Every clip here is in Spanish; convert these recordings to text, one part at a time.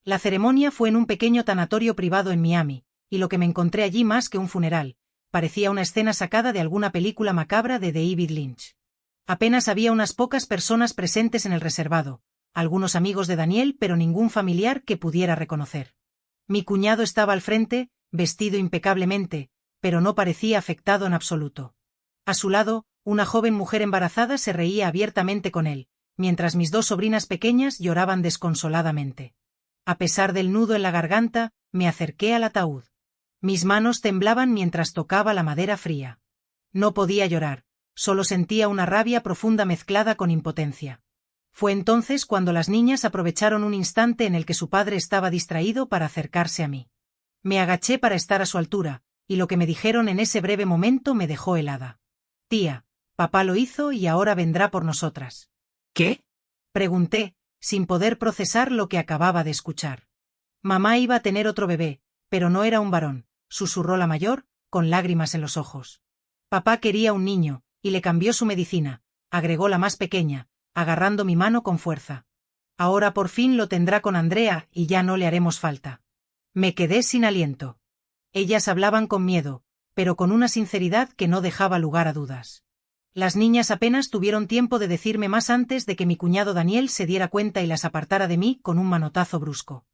La ceremonia fue en un pequeño tanatorio privado en Miami, y lo que me encontré allí más que un funeral, parecía una escena sacada de alguna película macabra de David Lynch. Apenas había unas pocas personas presentes en el reservado, algunos amigos de Daniel pero ningún familiar que pudiera reconocer. Mi cuñado estaba al frente, vestido impecablemente, pero no parecía afectado en absoluto. A su lado, una joven mujer embarazada se reía abiertamente con él, mientras mis dos sobrinas pequeñas lloraban desconsoladamente. A pesar del nudo en la garganta, me acerqué al ataúd. Mis manos temblaban mientras tocaba la madera fría. No podía llorar, solo sentía una rabia profunda mezclada con impotencia. Fue entonces cuando las niñas aprovecharon un instante en el que su padre estaba distraído para acercarse a mí. Me agaché para estar a su altura, y lo que me dijeron en ese breve momento me dejó helada. Tía, papá lo hizo y ahora vendrá por nosotras. ¿Qué? Pregunté, sin poder procesar lo que acababa de escuchar. Mamá iba a tener otro bebé, pero no era un varón, susurró la mayor, con lágrimas en los ojos. Papá quería un niño, y le cambió su medicina, agregó la más pequeña, agarrando mi mano con fuerza. Ahora por fin lo tendrá con Andrea y ya no le haremos falta. Me quedé sin aliento. Ellas hablaban con miedo, pero con una sinceridad que no dejaba lugar a dudas. Las niñas apenas tuvieron tiempo de decirme más antes de que mi cuñado Daniel se diera cuenta y las apartara de mí con un manotazo brusco.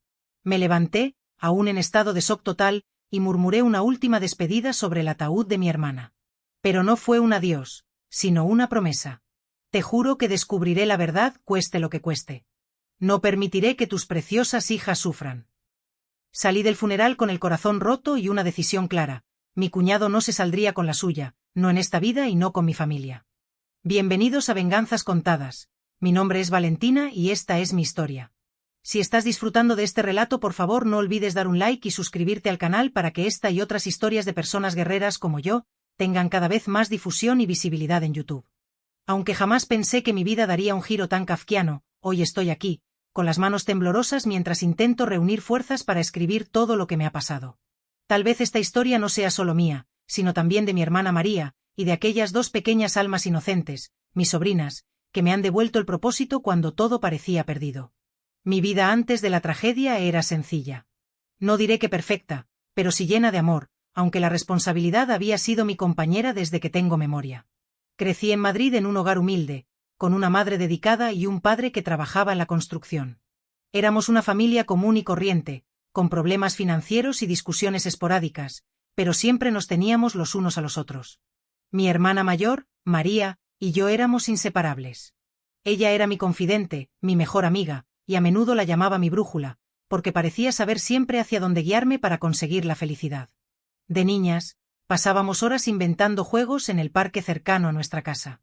Me levanté, aún en estado de shock total, y murmuré una última despedida sobre el ataúd de mi hermana. Pero no fue un adiós, sino una promesa. Te juro que descubriré la verdad, cueste lo que cueste. No permitiré que tus preciosas hijas sufran. Salí del funeral con el corazón roto y una decisión clara. Mi cuñado no se saldría con la suya, no en esta vida y no con mi familia. Bienvenidos a Venganzas Contadas. Mi nombre es Valentina y esta es mi historia. Si estás disfrutando de este relato, por favor no olvides dar un like y suscribirte al canal para que esta y otras historias de personas guerreras como yo tengan cada vez más difusión y visibilidad en YouTube. Aunque jamás pensé que mi vida daría un giro tan kafkiano, hoy estoy aquí, con las manos temblorosas mientras intento reunir fuerzas para escribir todo lo que me ha pasado. Tal vez esta historia no sea solo mía, sino también de mi hermana María, y de aquellas dos pequeñas almas inocentes, mis sobrinas, que me han devuelto el propósito cuando todo parecía perdido. Mi vida antes de la tragedia era sencilla. No diré que perfecta, pero sí llena de amor, aunque la responsabilidad había sido mi compañera desde que tengo memoria. Crecí en Madrid en un hogar humilde, con una madre dedicada y un padre que trabajaba en la construcción. Éramos una familia común y corriente, con problemas financieros y discusiones esporádicas, pero siempre nos teníamos los unos a los otros. Mi hermana mayor, María, y yo éramos inseparables. Ella era mi confidente, mi mejor amiga, y a menudo la llamaba mi brújula, porque parecía saber siempre hacia dónde guiarme para conseguir la felicidad. De niñas, pasábamos horas inventando juegos en el parque cercano a nuestra casa.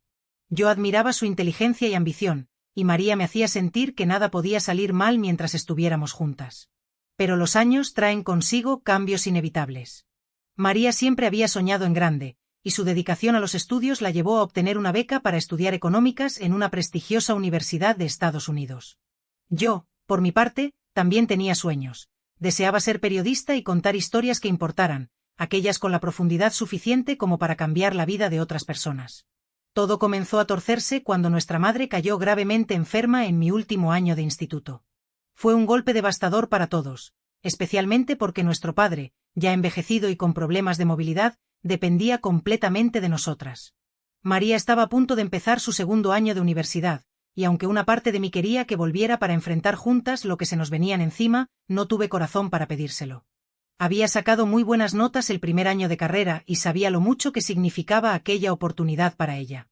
Yo admiraba su inteligencia y ambición, y María me hacía sentir que nada podía salir mal mientras estuviéramos juntas. Pero los años traen consigo cambios inevitables. María siempre había soñado en grande, y su dedicación a los estudios la llevó a obtener una beca para estudiar económicas en una prestigiosa universidad de Estados Unidos. Yo, por mi parte, también tenía sueños. Deseaba ser periodista y contar historias que importaran, aquellas con la profundidad suficiente como para cambiar la vida de otras personas. Todo comenzó a torcerse cuando nuestra madre cayó gravemente enferma en mi último año de instituto. Fue un golpe devastador para todos, especialmente porque nuestro padre, ya envejecido y con problemas de movilidad, dependía completamente de nosotras. María estaba a punto de empezar su segundo año de universidad, y aunque una parte de mí quería que volviera para enfrentar juntas lo que se nos venían encima, no tuve corazón para pedírselo. Había sacado muy buenas notas el primer año de carrera y sabía lo mucho que significaba aquella oportunidad para ella.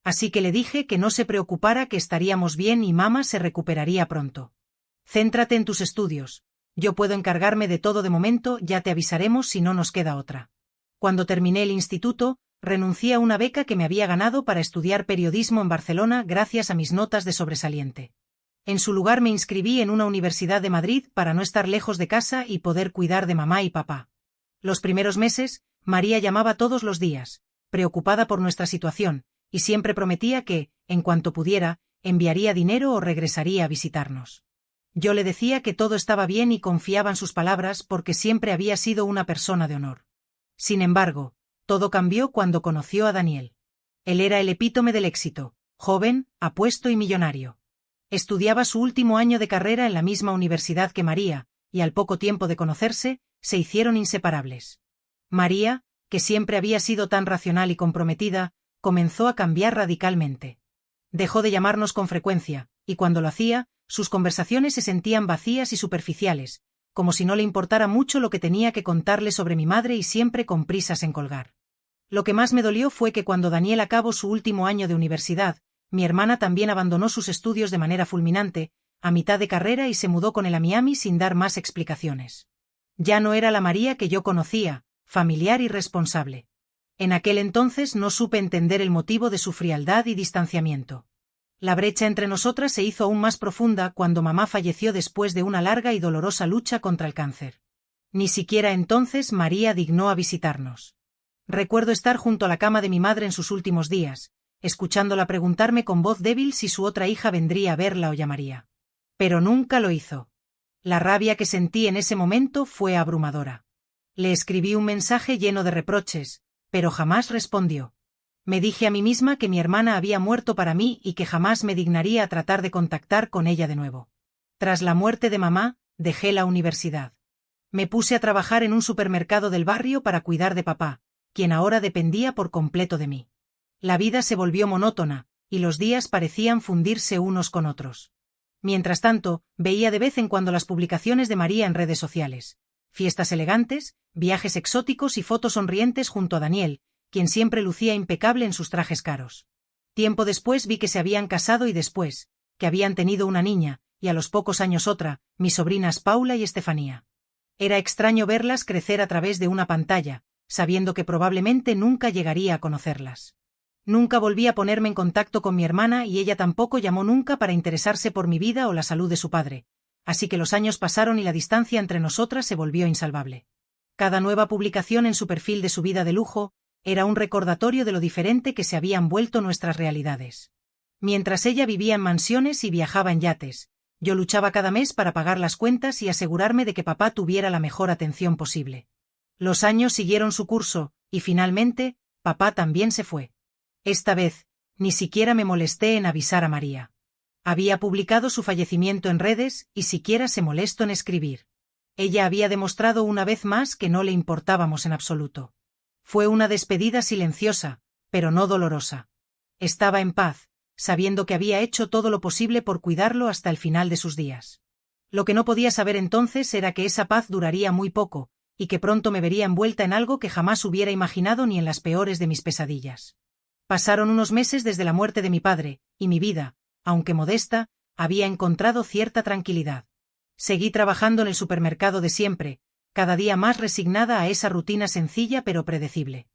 Así que le dije que no se preocupara, que estaríamos bien y mamá se recuperaría pronto. Céntrate en tus estudios. Yo puedo encargarme de todo de momento, ya te avisaremos si no nos queda otra. Cuando terminé el instituto, renuncié a una beca que me había ganado para estudiar periodismo en Barcelona gracias a mis notas de sobresaliente. En su lugar me inscribí en una universidad de Madrid para no estar lejos de casa y poder cuidar de mamá y papá. Los primeros meses, María llamaba todos los días, preocupada por nuestra situación, y siempre prometía que, en cuanto pudiera, enviaría dinero o regresaría a visitarnos. Yo le decía que todo estaba bien y confiaba en sus palabras porque siempre había sido una persona de honor. Sin embargo, todo cambió cuando conoció a Daniel. Él era el epítome del éxito, joven, apuesto y millonario. Estudiaba su último año de carrera en la misma universidad que María, y al poco tiempo de conocerse, se hicieron inseparables. María, que siempre había sido tan racional y comprometida, comenzó a cambiar radicalmente. Dejó de llamarnos con frecuencia, y cuando lo hacía, sus conversaciones se sentían vacías y superficiales, como si no le importara mucho lo que tenía que contarle sobre mi madre y siempre con prisas en colgar. Lo que más me dolió fue que cuando Daniel acabó su último año de universidad, mi hermana también abandonó sus estudios de manera fulminante, a mitad de carrera y se mudó con él a Miami sin dar más explicaciones. Ya no era la María que yo conocía, familiar y responsable. En aquel entonces no supe entender el motivo de su frialdad y distanciamiento. La brecha entre nosotras se hizo aún más profunda cuando mamá falleció después de una larga y dolorosa lucha contra el cáncer. Ni siquiera entonces María dignó a visitarnos. Recuerdo estar junto a la cama de mi madre en sus últimos días, escuchándola preguntarme con voz débil si su otra hija vendría a verla o llamaría. Pero nunca lo hizo. La rabia que sentí en ese momento fue abrumadora. Le escribí un mensaje lleno de reproches, pero jamás respondió. Me dije a mí misma que mi hermana había muerto para mí y que jamás me dignaría a tratar de contactar con ella de nuevo. Tras la muerte de mamá, dejé la universidad. Me puse a trabajar en un supermercado del barrio para cuidar de papá, quien ahora dependía por completo de mí. La vida se volvió monótona, y los días parecían fundirse unos con otros. Mientras tanto, veía de vez en cuando las publicaciones de María en redes sociales. Fiestas elegantes, viajes exóticos y fotos sonrientes junto a Daniel, quien siempre lucía impecable en sus trajes caros. Tiempo después vi que se habían casado y después, que habían tenido una niña, y a los pocos años otra, mis sobrinas Paula y Estefanía. Era extraño verlas crecer a través de una pantalla, sabiendo que probablemente nunca llegaría a conocerlas. Nunca volví a ponerme en contacto con mi hermana y ella tampoco llamó nunca para interesarse por mi vida o la salud de su padre, así que los años pasaron y la distancia entre nosotras se volvió insalvable. Cada nueva publicación en su perfil de su vida de lujo era un recordatorio de lo diferente que se habían vuelto nuestras realidades. Mientras ella vivía en mansiones y viajaba en yates, yo luchaba cada mes para pagar las cuentas y asegurarme de que papá tuviera la mejor atención posible. Los años siguieron su curso, y finalmente, papá también se fue. Esta vez, ni siquiera me molesté en avisar a María. Había publicado su fallecimiento en redes y siquiera se molestó en escribir. Ella había demostrado una vez más que no le importábamos en absoluto. Fue una despedida silenciosa, pero no dolorosa. Estaba en paz, sabiendo que había hecho todo lo posible por cuidarlo hasta el final de sus días. Lo que no podía saber entonces era que esa paz duraría muy poco, y que pronto me vería envuelta en algo que jamás hubiera imaginado ni en las peores de mis pesadillas. Pasaron unos meses desde la muerte de mi padre, y mi vida, aunque modesta, había encontrado cierta tranquilidad. Seguí trabajando en el supermercado de siempre, cada día más resignada a esa rutina sencilla pero predecible.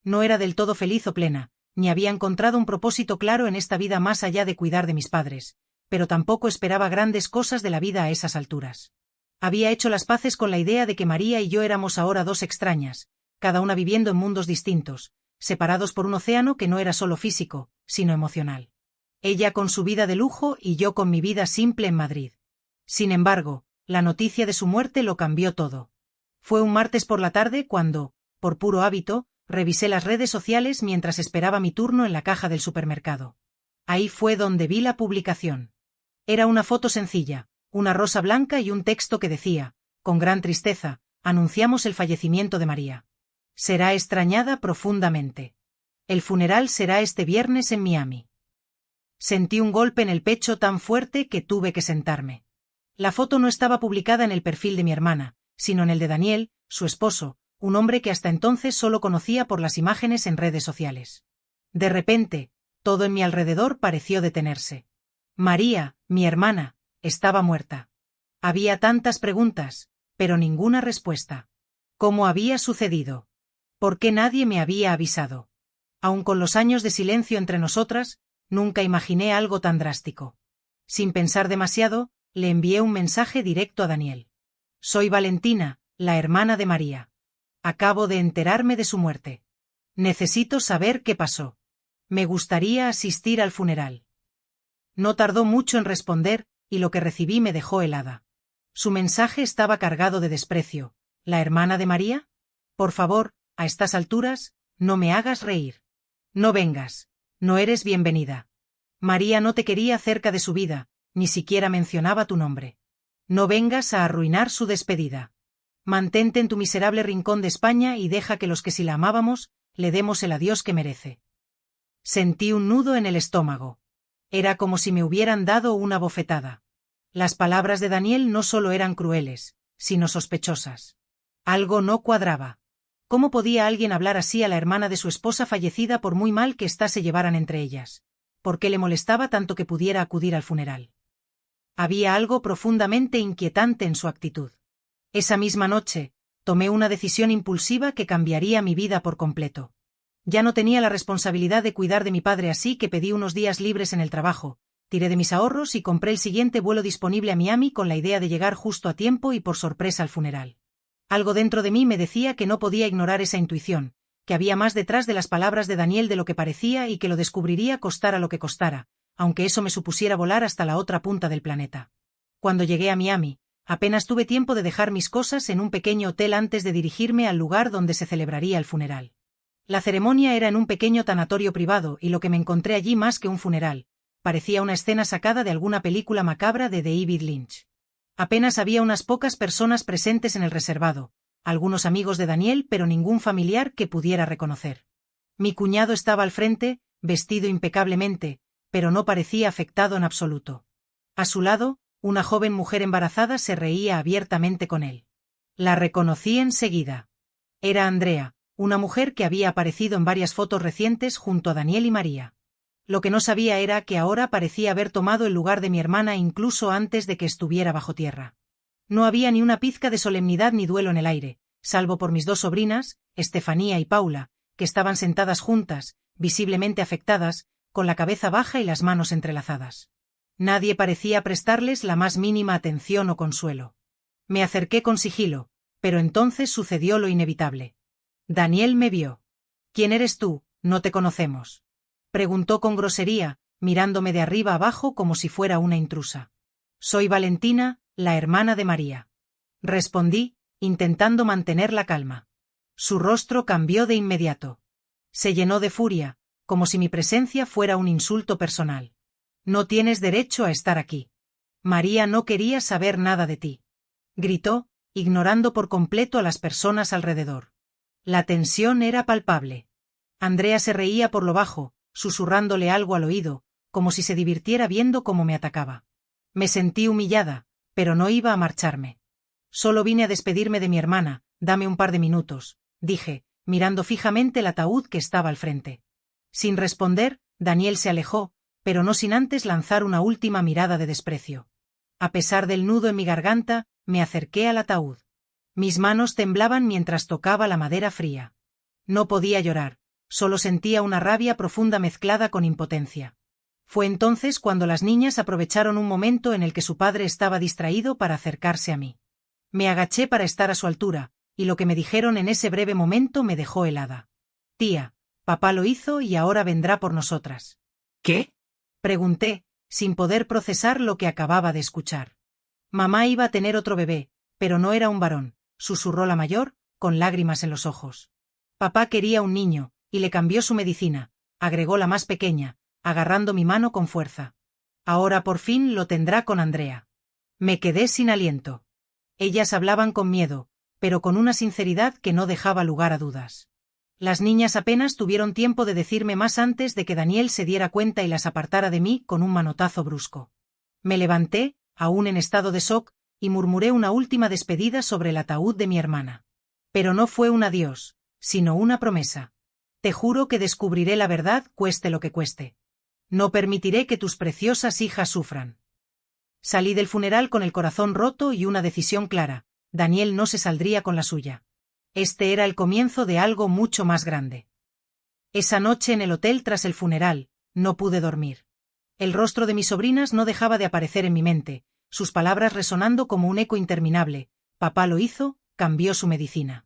No era del todo feliz o plena, ni había encontrado un propósito claro en esta vida más allá de cuidar de mis padres, pero tampoco esperaba grandes cosas de la vida a esas alturas. Había hecho las paces con la idea de que María y yo éramos ahora dos extrañas, cada una viviendo en mundos distintos, separados por un océano que no era solo físico, sino emocional. Ella con su vida de lujo y yo con mi vida simple en Madrid. Sin embargo, la noticia de su muerte lo cambió todo. Fue un martes por la tarde cuando, por puro hábito, revisé las redes sociales mientras esperaba mi turno en la caja del supermercado. Ahí fue donde vi la publicación. Era una foto sencilla, una rosa blanca y un texto que decía, con gran tristeza, anunciamos el fallecimiento de María. Será extrañada profundamente. El funeral será este viernes en Miami. Sentí un golpe en el pecho tan fuerte que tuve que sentarme. La foto no estaba publicada en el perfil de mi hermana, sino en el de Daniel, su esposo, un hombre que hasta entonces solo conocía por las imágenes en redes sociales. De repente, todo en mi alrededor pareció detenerse. María, mi hermana, estaba muerta. Había tantas preguntas, pero ninguna respuesta. ¿Cómo había sucedido? ¿Por qué nadie me había avisado? Aun con los años de silencio entre nosotras, nunca imaginé algo tan drástico. Sin pensar demasiado, le envié un mensaje directo a Daniel. Soy Valentina, la hermana de María. Acabo de enterarme de su muerte. Necesito saber qué pasó. Me gustaría asistir al funeral. No tardó mucho en responder, y lo que recibí me dejó helada. Su mensaje estaba cargado de desprecio. ¿La hermana de María? Por favor, a estas alturas, no me hagas reír. No vengas. No eres bienvenida. María no te quería cerca de su vida, ni siquiera mencionaba tu nombre. No vengas a arruinar su despedida. Mantente en tu miserable rincón de España y deja que los que sí la amábamos, le demos el adiós que merece. Sentí un nudo en el estómago. Era como si me hubieran dado una bofetada. Las palabras de Daniel no solo eran crueles, sino sospechosas. Algo no cuadraba. ¿Cómo podía alguien hablar así a la hermana de su esposa fallecida por muy mal que ésta se llevaran entre ellas? ¿Por qué le molestaba tanto que pudiera acudir al funeral? Había algo profundamente inquietante en su actitud. Esa misma noche, tomé una decisión impulsiva que cambiaría mi vida por completo. Ya no tenía la responsabilidad de cuidar de mi padre, así que pedí unos días libres en el trabajo, tiré de mis ahorros y compré el siguiente vuelo disponible a Miami con la idea de llegar justo a tiempo y por sorpresa al funeral. Algo dentro de mí me decía que no podía ignorar esa intuición, que había más detrás de las palabras de Daniel de lo que parecía y que lo descubriría costara lo que costara, aunque eso me supusiera volar hasta la otra punta del planeta. Cuando llegué a Miami, apenas tuve tiempo de dejar mis cosas en un pequeño hotel antes de dirigirme al lugar donde se celebraría el funeral. La ceremonia era en un pequeño tanatorio privado y lo que me encontré allí más que un funeral, parecía una escena sacada de alguna película macabra de David Lynch. Apenas había unas pocas personas presentes en el reservado, algunos amigos de Daniel pero ningún familiar que pudiera reconocer. Mi cuñado estaba al frente, vestido impecablemente, pero no parecía afectado en absoluto. A su lado, una joven mujer embarazada se reía abiertamente con él. La reconocí enseguida. Era Andrea, una mujer que había aparecido en varias fotos recientes junto a Daniel y María. Lo que no sabía era que ahora parecía haber tomado el lugar de mi hermana incluso antes de que estuviera bajo tierra. No había ni una pizca de solemnidad ni duelo en el aire, salvo por mis dos sobrinas, Estefanía y Paula, que estaban sentadas juntas, visiblemente afectadas, con la cabeza baja y las manos entrelazadas. Nadie parecía prestarles la más mínima atención o consuelo. Me acerqué con sigilo, pero entonces sucedió lo inevitable. Daniel me vio. «¿Quién eres tú? No te conocemos», preguntó con grosería, mirándome de arriba abajo como si fuera una intrusa. «Soy Valentina, la hermana de María», respondí, intentando mantener la calma. Su rostro cambió de inmediato. Se llenó de furia, como si mi presencia fuera un insulto personal. «No tienes derecho a estar aquí. María no quería saber nada de ti», gritó, ignorando por completo a las personas alrededor. La tensión era palpable. Andrea se reía por lo bajo, susurrándole algo al oído, como si se divirtiera viendo cómo me atacaba. Me sentí humillada, pero no iba a marcharme. «Solo vine a despedirme de mi hermana, dame un par de minutos», dije, mirando fijamente el ataúd que estaba al frente. Sin responder, Daniel se alejó, pero no sin antes lanzar una última mirada de desprecio. A pesar del nudo en mi garganta, me acerqué al ataúd. Mis manos temblaban mientras tocaba la madera fría. No podía llorar, solo sentía una rabia profunda mezclada con impotencia. Fue entonces cuando las niñas aprovecharon un momento en el que su padre estaba distraído para acercarse a mí. Me agaché para estar a su altura, y lo que me dijeron en ese breve momento me dejó helada. «Tía, papá lo hizo y ahora vendrá por nosotras». ¿Qué? Pregunté, sin poder procesar lo que acababa de escuchar. «Mamá iba a tener otro bebé, pero no era un varón», susurró la mayor, con lágrimas en los ojos. «Papá quería un niño, y le cambió su medicina», agregó la más pequeña, agarrando mi mano con fuerza. «Ahora por fin lo tendrá con Andrea». Me quedé sin aliento. Ellas hablaban con miedo, pero con una sinceridad que no dejaba lugar a dudas. Las niñas apenas tuvieron tiempo de decirme más antes de que Daniel se diera cuenta y las apartara de mí con un manotazo brusco. Me levanté, aún en estado de shock, y murmuré una última despedida sobre el ataúd de mi hermana. Pero no fue un adiós, sino una promesa. «Te juro que descubriré la verdad, cueste lo que cueste. No permitiré que tus preciosas hijas sufran». Salí del funeral con el corazón roto y una decisión clara: Daniel no se saldría con la suya. Este era el comienzo de algo mucho más grande. Esa noche en el hotel tras el funeral, no pude dormir. El rostro de mis sobrinas no dejaba de aparecer en mi mente, sus palabras resonando como un eco interminable: «Papá lo hizo, cambió su medicina».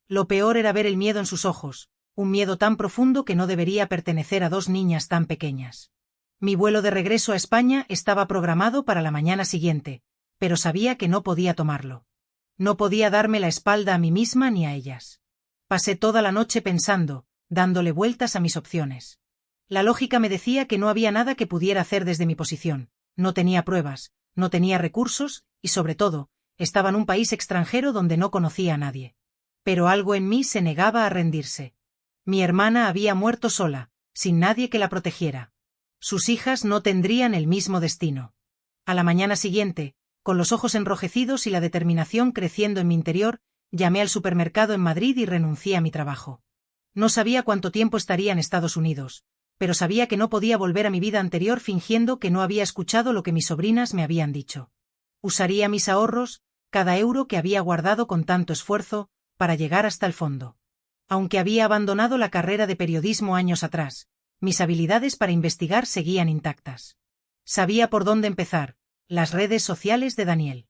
Lo peor era ver el miedo en sus ojos, un miedo tan profundo que no debería pertenecer a dos niñas tan pequeñas. Mi vuelo de regreso a España estaba programado para la mañana siguiente, pero sabía que no podía tomarlo. No podía darme la espalda a mí misma ni a ellas. Pasé toda la noche pensando, dándole vueltas a mis opciones. La lógica me decía que no había nada que pudiera hacer desde mi posición, no tenía pruebas, no tenía recursos, y sobre todo, estaba en un país extranjero donde no conocía a nadie. Pero algo en mí se negaba a rendirse. Mi hermana había muerto sola, sin nadie que la protegiera. Sus hijas no tendrían el mismo destino. A la mañana siguiente, con los ojos enrojecidos y la determinación creciendo en mi interior, llamé al supermercado en Madrid y renuncié a mi trabajo. No sabía cuánto tiempo estaría en Estados Unidos, pero sabía que no podía volver a mi vida anterior fingiendo que no había escuchado lo que mis sobrinas me habían dicho. Usaría mis ahorros, cada euro que había guardado con tanto esfuerzo, para llegar hasta el fondo. Aunque había abandonado la carrera de periodismo años atrás, mis habilidades para investigar seguían intactas. Sabía por dónde empezar: las redes sociales de Daniel.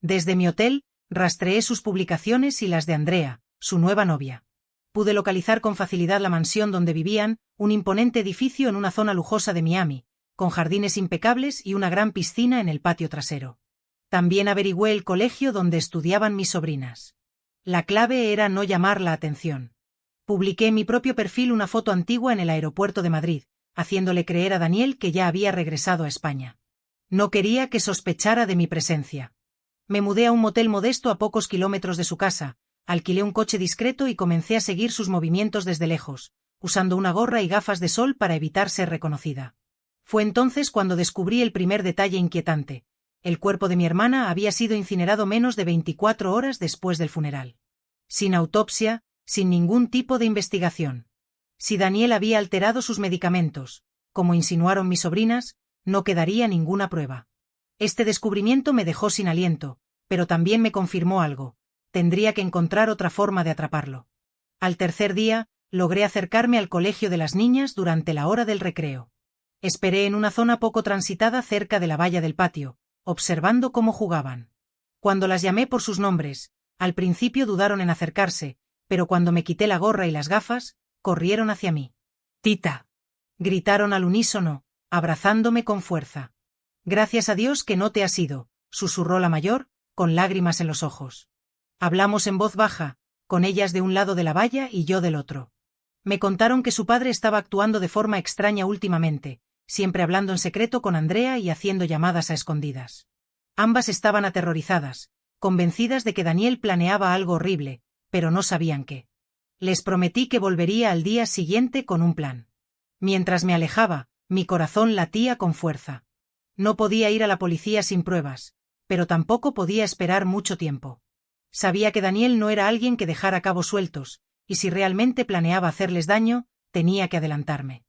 Desde mi hotel, rastreé sus publicaciones y las de Andrea, su nueva novia. Pude localizar con facilidad la mansión donde vivían, un imponente edificio en una zona lujosa de Miami, con jardines impecables y una gran piscina en el patio trasero. También averigüé el colegio donde estudiaban mis sobrinas. La clave era no llamar la atención. Publiqué en mi propio perfil una foto antigua en el aeropuerto de Madrid, haciéndole creer a Daniel que ya había regresado a España. No quería que sospechara de mi presencia. Me mudé a un motel modesto a pocos kilómetros de su casa, alquilé un coche discreto y comencé a seguir sus movimientos desde lejos, usando una gorra y gafas de sol para evitar ser reconocida. Fue entonces cuando descubrí el primer detalle inquietante: el cuerpo de mi hermana había sido incinerado menos de 24 horas después del funeral. Sin autopsia, sin ningún tipo de investigación. Si Daniel había alterado sus medicamentos, como insinuaron mis sobrinas, no quedaría ninguna prueba. Este descubrimiento me dejó sin aliento, pero también me confirmó algo: tendría que encontrar otra forma de atraparlo. Al tercer día, logré acercarme al colegio de las niñas durante la hora del recreo. Esperé en una zona poco transitada cerca de la valla del patio, observando cómo jugaban. Cuando las llamé por sus nombres, al principio dudaron en acercarse, pero cuando me quité la gorra y las gafas, corrieron hacia mí. «¡Tita!», gritaron al unísono, abrazándome con fuerza. «Gracias a Dios que no te has ido», susurró la mayor, con lágrimas en los ojos. Hablamos en voz baja, con ellas de un lado de la valla y yo del otro. Me contaron que su padre estaba actuando de forma extraña últimamente, siempre hablando en secreto con Andrea y haciendo llamadas a escondidas. Ambas estaban aterrorizadas, convencidas de que Daniel planeaba algo horrible, pero no sabían qué. Les prometí que volvería al día siguiente con un plan. Mientras me alejaba, mi corazón latía con fuerza. No podía ir a la policía sin pruebas, pero tampoco podía esperar mucho tiempo. Sabía que Daniel no era alguien que dejara cabos sueltos, y si realmente planeaba hacerles daño, tenía que adelantarme.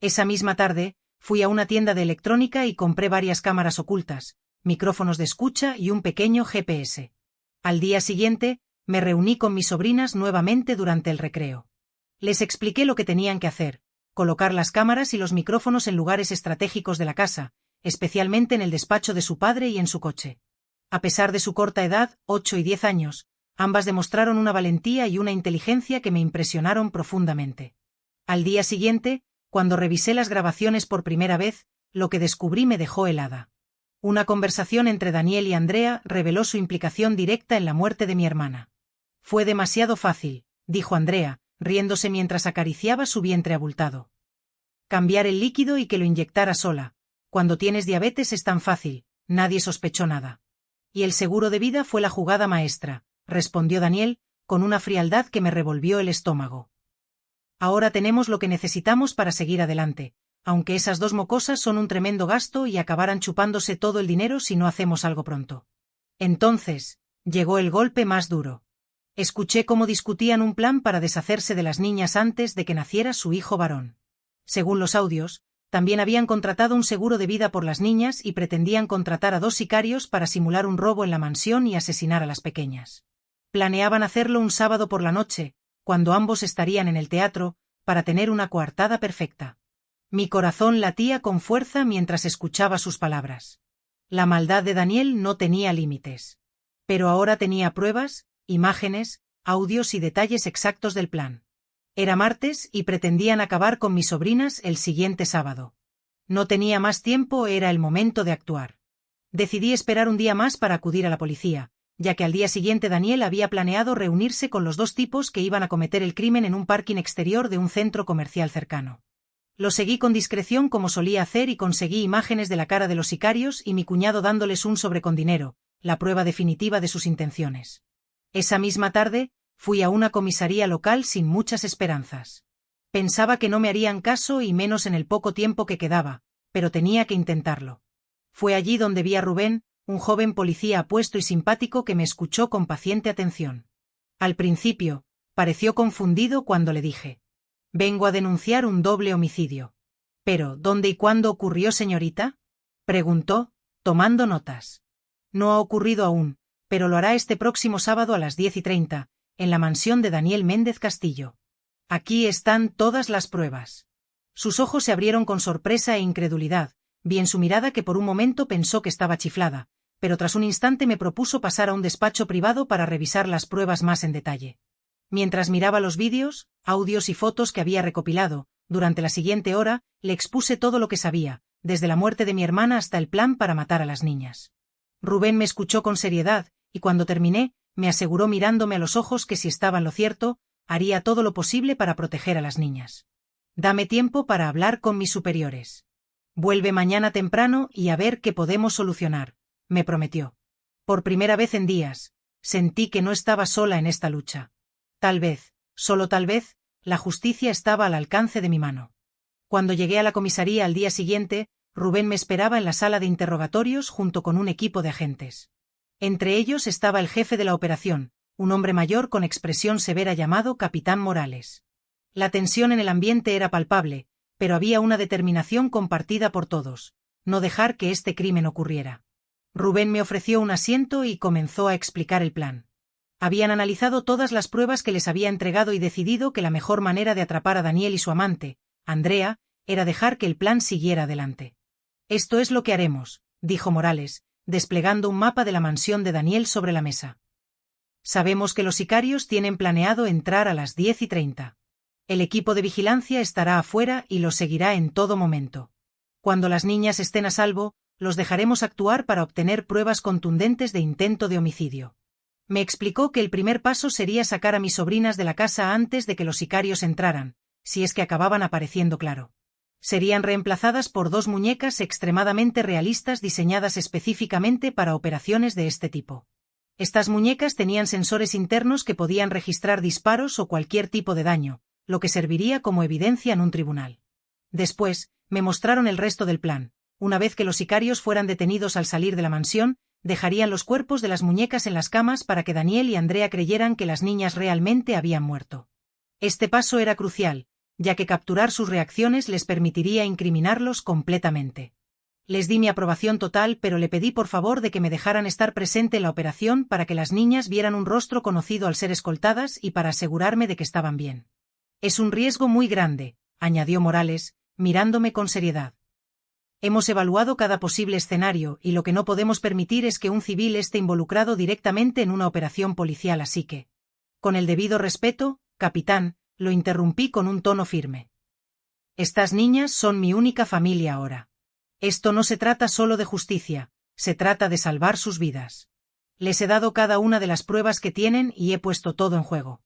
Esa misma tarde, fui a una tienda de electrónica y compré varias cámaras ocultas, micrófonos de escucha y un pequeño GPS. Al día siguiente, me reuní con mis sobrinas nuevamente durante el recreo. Les expliqué lo que tenían que hacer: colocar las cámaras y los micrófonos en lugares estratégicos de la casa, especialmente en el despacho de su padre y en su coche. A pesar de su corta edad, 8 y 10 años, ambas demostraron una valentía y una inteligencia que me impresionaron profundamente. Al día siguiente, cuando revisé las grabaciones por primera vez, lo que descubrí me dejó helada. Una conversación entre Daniel y Andrea reveló su implicación directa en la muerte de mi hermana. «Fue demasiado fácil», dijo Andrea, riéndose mientras acariciaba su vientre abultado. «Cambiar el líquido y que lo inyectara sola. Cuando tienes diabetes es tan fácil», nadie sospechó nada. «Y el seguro de vida fue la jugada maestra», respondió Daniel, con una frialdad que me revolvió el estómago. «Ahora tenemos lo que necesitamos para seguir adelante, aunque esas dos mocosas son un tremendo gasto y acabarán chupándose todo el dinero si no hacemos algo pronto». Entonces, llegó el golpe más duro. Escuché cómo discutían un plan para deshacerse de las niñas antes de que naciera su hijo varón. Según los audios, también habían contratado un seguro de vida por las niñas y pretendían contratar a 2 sicarios para simular un robo en la mansión y asesinar a las pequeñas. Planeaban hacerlo un sábado por la noche, cuando ambos estarían en el teatro, para tener una coartada perfecta. Mi corazón latía con fuerza mientras escuchaba sus palabras. La maldad de Daniel no tenía límites. Pero ahora tenía pruebas, imágenes, audios y detalles exactos del plan. Era martes y pretendían acabar con mis sobrinas el siguiente sábado. No tenía más tiempo, era el momento de actuar. Decidí esperar un día más para acudir a la policía, ya que al día siguiente Daniel había planeado reunirse con los 2 tipos que iban a cometer el crimen en un parking exterior de un centro comercial cercano. Lo seguí con discreción como solía hacer y conseguí imágenes de la cara de los sicarios y mi cuñado dándoles un sobre con dinero, la prueba definitiva de sus intenciones. Esa misma tarde, fui a una comisaría local sin muchas esperanzas. Pensaba que no me harían caso y menos en el poco tiempo que quedaba, pero tenía que intentarlo. Fue allí donde vi a Rubén, un joven policía apuesto y simpático que me escuchó con paciente atención. Al principio, pareció confundido cuando le dije: «Vengo a denunciar un doble homicidio». «¿Pero dónde y cuándo ocurrió, señorita?», preguntó, tomando notas. «No ha ocurrido aún, pero lo hará este próximo sábado a las 10:30, en la mansión de Daniel Méndez Castillo. Aquí están todas las pruebas». Sus ojos se abrieron con sorpresa e incredulidad. Vi en su mirada que por un momento pensó que estaba chiflada, pero tras un instante me propuso pasar a un despacho privado para revisar las pruebas más en detalle. Mientras miraba los vídeos, audios y fotos que había recopilado, durante la siguiente hora, le expuse todo lo que sabía, desde la muerte de mi hermana hasta el plan para matar a las niñas. Rubén me escuchó con seriedad, y cuando terminé, me aseguró mirándome a los ojos que si estaba en lo cierto, haría todo lo posible para proteger a las niñas. «Dame tiempo para hablar con mis superiores. Vuelve mañana temprano y a ver qué podemos solucionar», me prometió. Por primera vez en días, sentí que no estaba sola en esta lucha. Tal vez, solo tal vez, la justicia estaba al alcance de mi mano. Cuando llegué a la comisaría al día siguiente, Rubén me esperaba en la sala de interrogatorios junto con un equipo de agentes. Entre ellos estaba el jefe de la operación, un hombre mayor con expresión severa llamado Capitán Morales. La tensión en el ambiente era palpable, pero había una determinación compartida por todos: no dejar que este crimen ocurriera. Rubén me ofreció un asiento y comenzó a explicar el plan. Habían analizado todas las pruebas que les había entregado y decidido que la mejor manera de atrapar a Daniel y su amante, Andrea, era dejar que el plan siguiera adelante. «Esto es lo que haremos», dijo Morales, desplegando un mapa de la mansión de Daniel sobre la mesa. «Sabemos que los sicarios tienen planeado entrar a las 10:30. El equipo de vigilancia estará afuera y los seguirá en todo momento. Cuando las niñas estén a salvo, los dejaremos actuar para obtener pruebas contundentes de intento de homicidio». Me explicó que el primer paso sería sacar a mis sobrinas de la casa antes de que los sicarios entraran, si es que acababan apareciendo claro. Serían reemplazadas por 2 muñecas extremadamente realistas diseñadas específicamente para operaciones de este tipo. Estas muñecas tenían sensores internos que podían registrar disparos o cualquier tipo de daño, lo que serviría como evidencia en un tribunal. Después, me mostraron el resto del plan. Una vez que los sicarios fueran detenidos al salir de la mansión, dejarían los cuerpos de las muñecas en las camas para que Daniel y Andrea creyeran que las niñas realmente habían muerto. Este paso era crucial, ya que capturar sus reacciones les permitiría incriminarlos completamente. Les di mi aprobación total, pero le pedí por favor de que me dejaran estar presente en la operación para que las niñas vieran un rostro conocido al ser escoltadas y para asegurarme de que estaban bien. «Es un riesgo muy grande», añadió Morales, mirándome con seriedad. «Hemos evaluado cada posible escenario y lo que no podemos permitir es que un civil esté involucrado directamente en una operación policial, así que...». Con el debido respeto, capitán, lo interrumpí con un tono firme. «Estas niñas son mi única familia ahora. Esto no se trata solo de justicia, se trata de salvar sus vidas. Les he dado cada una de las pruebas que tienen y he puesto todo en juego.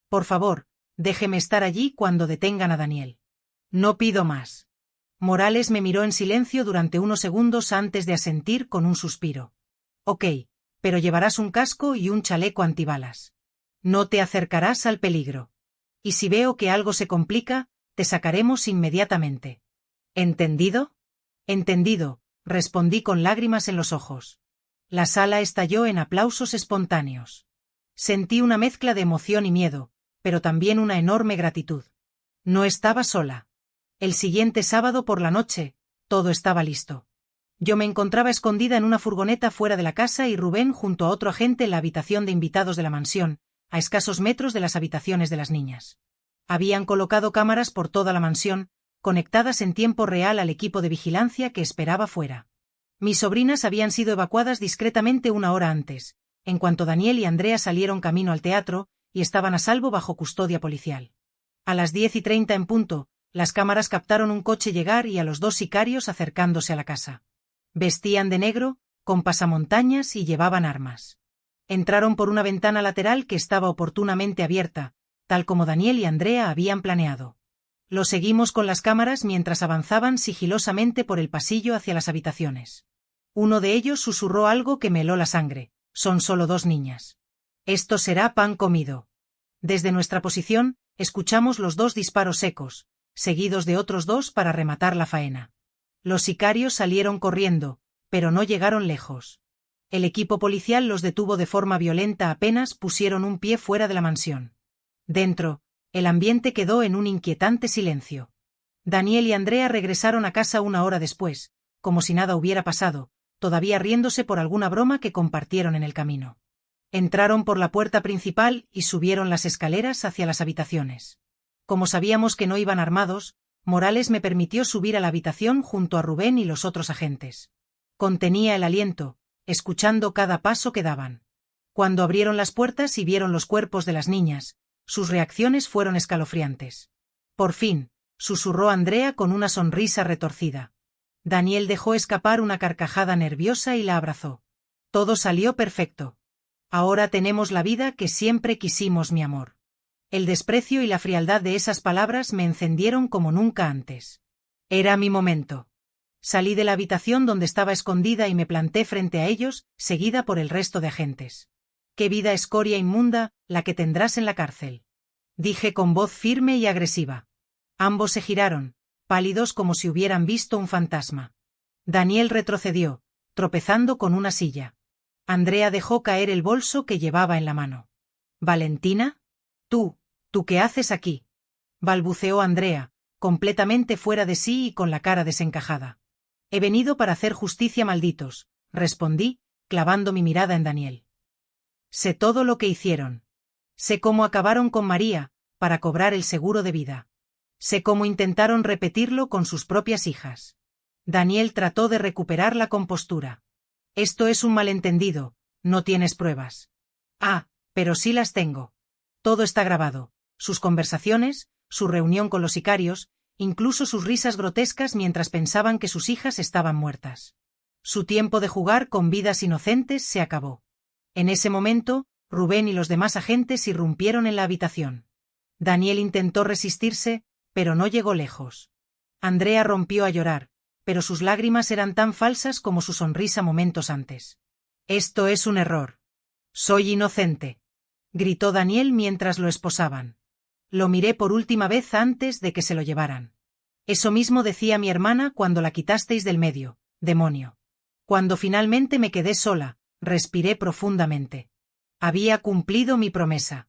Por favor, déjeme estar allí cuando detengan a Daniel. No pido más». Morales me miró en silencio durante unos segundos antes de asentir con un suspiro. «Ok, pero llevarás un casco y un chaleco antibalas. No te acercarás al peligro. Y si veo que algo se complica, te sacaremos inmediatamente. ¿Entendido?». «Entendido», respondí con lágrimas en los ojos. La sala estalló en aplausos espontáneos. Sentí una mezcla de emoción y miedo, pero también una enorme gratitud. No estaba sola. El siguiente sábado por la noche, todo estaba listo. Yo me encontraba escondida en una furgoneta fuera de la casa y Rubén junto a otro agente en la habitación de invitados de la mansión, a escasos metros de las habitaciones de las niñas. Habían colocado cámaras por toda la mansión, conectadas en tiempo real al equipo de vigilancia que esperaba fuera. Mis sobrinas habían sido evacuadas discretamente una hora antes, en cuanto Daniel y Andrea salieron camino al teatro, y estaban a salvo bajo custodia policial. A las 10:30 en punto, las cámaras captaron un coche llegar y a los 2 sicarios acercándose a la casa. Vestían de negro, con pasamontañas y llevaban armas. Entraron por una ventana lateral que estaba oportunamente abierta, tal como Daniel y Andrea habían planeado. Lo seguimos con las cámaras mientras avanzaban sigilosamente por el pasillo hacia las habitaciones. Uno de ellos susurró algo que me heló la sangre. Son solo 2 niñas. Esto será pan comido. Desde nuestra posición, escuchamos los 2 disparos secos, seguidos de otros 2 para rematar la faena. Los sicarios salieron corriendo, pero no llegaron lejos. El equipo policial los detuvo de forma violenta apenas pusieron un pie fuera de la mansión. Dentro, el ambiente quedó en un inquietante silencio. Daniel y Andrea regresaron a casa 1 hora después, como si nada hubiera pasado, todavía riéndose por alguna broma que compartieron en el camino. Entraron por la puerta principal y subieron las escaleras hacia las habitaciones. Como sabíamos que no iban armados, Morales me permitió subir a la habitación junto a Rubén y los otros agentes. Contenía el aliento, escuchando cada paso que daban. Cuando abrieron las puertas y vieron los cuerpos de las niñas, sus reacciones fueron escalofriantes. Por fin, susurró Andrea con una sonrisa retorcida. Daniel dejó escapar una carcajada nerviosa y la abrazó. Todo salió perfecto. Ahora tenemos la vida que siempre quisimos, mi amor. El desprecio y la frialdad de esas palabras me encendieron como nunca antes. Era mi momento. Salí de la habitación donde estaba escondida y me planté frente a ellos, seguida por el resto de agentes. «Qué vida escoria inmunda, la que tendrás en la cárcel», dije con voz firme y agresiva. Ambos se giraron, pálidos como si hubieran visto un fantasma. Daniel retrocedió, tropezando con una silla. Andrea dejó caer el bolso que llevaba en la mano. «¿Valentina? ¿Tú qué haces aquí?», balbuceó Andrea, completamente fuera de sí y con la cara desencajada. «He venido para hacer justicia, malditos», respondí, clavando mi mirada en Daniel. «Sé todo lo que hicieron. Sé cómo acabaron con María, para cobrar el seguro de vida. Sé cómo intentaron repetirlo con sus propias hijas». Daniel trató de recuperar la compostura. «Esto es un malentendido, no tienes pruebas». «Ah, pero sí las tengo. Todo está grabado, sus conversaciones, su reunión con los sicarios, incluso sus risas grotescas mientras pensaban que sus hijas estaban muertas. Su tiempo de jugar con vidas inocentes se acabó». En ese momento, Rubén y los demás agentes irrumpieron en la habitación. Daniel intentó resistirse, pero no llegó lejos. Andrea rompió a llorar, pero sus lágrimas eran tan falsas como su sonrisa momentos antes. «Esto es un error. Soy inocente», gritó Daniel mientras lo esposaban. «Lo miré por última vez antes de que se lo llevaran. Eso mismo decía mi hermana cuando la quitasteis del medio, demonio. Cuando finalmente me quedé sola, respiré profundamente. Había cumplido mi promesa.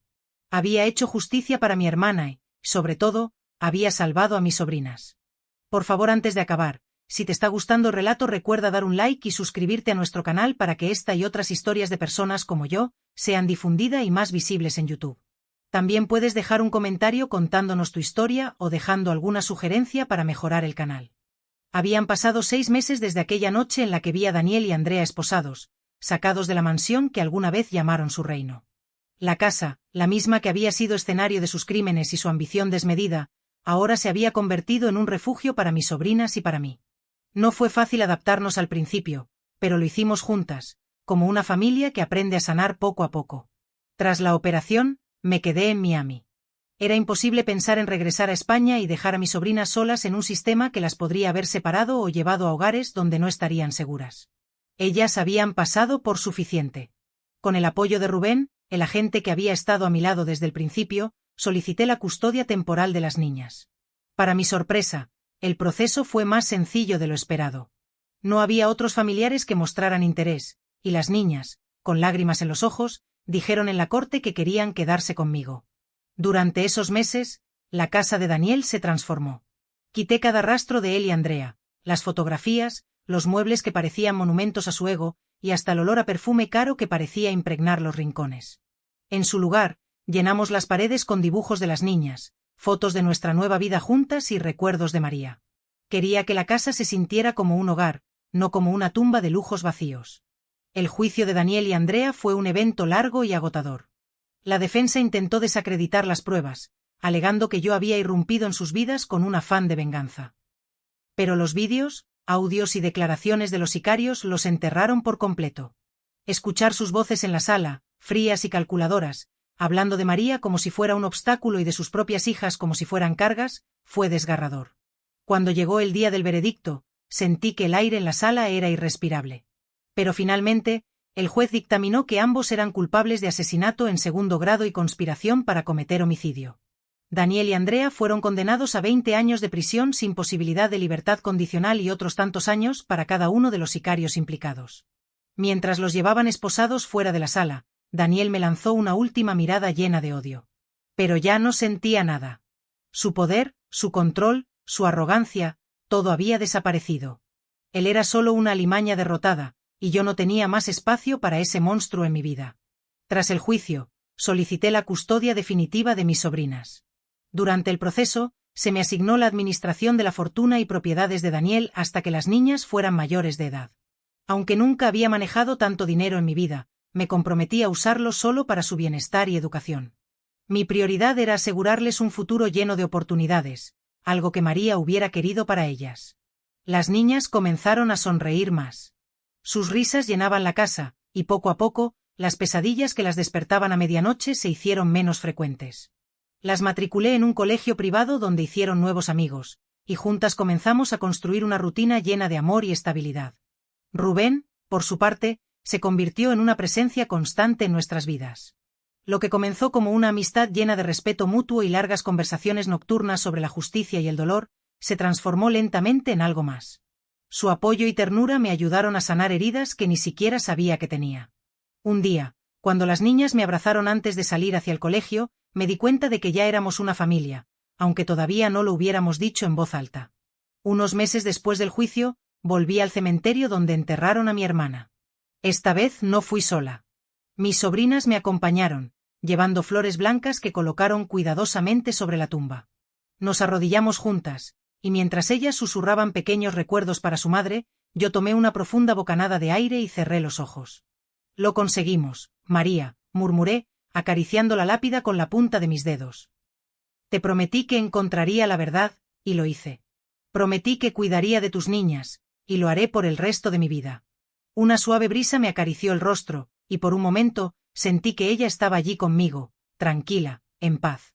Había hecho justicia para mi hermana y, sobre todo, había salvado a mis sobrinas. Por favor, antes de acabar, si te está gustando el relato, recuerda dar un like y suscribirte a nuestro canal para que esta y otras historias de personas como yo sean difundidas y más visibles en YouTube. También puedes dejar un comentario contándonos tu historia o dejando alguna sugerencia para mejorar el canal. Habían pasado 6 meses desde aquella noche en la que vi a Daniel y Andrea esposados, sacados de la mansión que alguna vez llamaron su reino. La casa, la misma que había sido escenario de sus crímenes y su ambición desmedida, ahora se había convertido en un refugio para mis sobrinas y para mí. No fue fácil adaptarnos al principio, pero lo hicimos juntas, como una familia que aprende a sanar poco a poco. Tras la operación, me quedé en Miami. Era imposible pensar en regresar a España y dejar a mis sobrinas solas en un sistema que las podría haber separado o llevado a hogares donde no estarían seguras. Ellas habían pasado por suficiente. Con el apoyo de Rubén, el agente que había estado a mi lado desde el principio, solicité la custodia temporal de las niñas. Para mi sorpresa, el proceso fue más sencillo de lo esperado. No había otros familiares que mostraran interés, y las niñas, con lágrimas en los ojos, dijeron en la corte que querían quedarse conmigo. Durante esos meses, la casa de Daniel se transformó. Quité cada rastro de él y Andrea, las fotografías, los muebles que parecían monumentos a su ego, y hasta el olor a perfume caro que parecía impregnar los rincones. En su lugar, llenamos las paredes con dibujos de las niñas, fotos de nuestra nueva vida juntas y recuerdos de María. Quería que la casa se sintiera como un hogar, no como una tumba de lujos vacíos. El juicio de Daniel y Andrea fue un evento largo y agotador. La defensa intentó desacreditar las pruebas, alegando que yo había irrumpido en sus vidas con un afán de venganza. Pero los vídeos, audios y declaraciones de los sicarios los enterraron por completo. Escuchar sus voces en la sala, frías y calculadoras, hablando de María como si fuera un obstáculo y de sus propias hijas como si fueran cargas, fue desgarrador. Cuando llegó el día del veredicto, sentí que el aire en la sala era irrespirable. Pero finalmente, el juez dictaminó que ambos eran culpables de asesinato en segundo grado y conspiración para cometer homicidio. Daniel y Andrea fueron condenados a 20 años de prisión sin posibilidad de libertad condicional y otros tantos años para cada uno de los sicarios implicados. Mientras los llevaban esposados fuera de la sala, Daniel me lanzó una última mirada llena de odio. Pero ya no sentía nada. Su poder, su control, su arrogancia, todo había desaparecido. Él era solo una alimaña derrotada, y yo no tenía más espacio para ese monstruo en mi vida. Tras el juicio, solicité la custodia definitiva de mis sobrinas. Durante el proceso, se me asignó la administración de la fortuna y propiedades de Daniel hasta que las niñas fueran mayores de edad. Aunque nunca había manejado tanto dinero en mi vida, me comprometí a usarlo solo para su bienestar y educación. Mi prioridad era asegurarles un futuro lleno de oportunidades, algo que María hubiera querido para ellas. Las niñas comenzaron a sonreír más. Sus risas llenaban la casa, y poco a poco, las pesadillas que las despertaban a medianoche se hicieron menos frecuentes. Las matriculé en un colegio privado donde hicieron nuevos amigos, y juntas comenzamos a construir una rutina llena de amor y estabilidad. Rubén, por su parte, se convirtió en una presencia constante en nuestras vidas. Lo que comenzó como una amistad llena de respeto mutuo y largas conversaciones nocturnas sobre la justicia y el dolor, se transformó lentamente en algo más. Su apoyo y ternura me ayudaron a sanar heridas que ni siquiera sabía que tenía. Un día, cuando las niñas me abrazaron antes de salir hacia el colegio, me di cuenta de que ya éramos una familia, aunque todavía no lo hubiéramos dicho en voz alta. Unos meses después del juicio, volví al cementerio donde enterraron a mi hermana. Esta vez no fui sola. Mis sobrinas me acompañaron, llevando flores blancas que colocaron cuidadosamente sobre la tumba. Nos arrodillamos juntas, y mientras ellas susurraban pequeños recuerdos para su madre, yo tomé una profunda bocanada de aire y cerré los ojos. Lo conseguimos, María, murmuré, acariciando la lápida con la punta de mis dedos. Te prometí que encontraría la verdad, y lo hice. Prometí que cuidaría de tus niñas, y lo haré por el resto de mi vida. Una suave brisa me acarició el rostro, y por un momento, sentí que ella estaba allí conmigo, tranquila, en paz.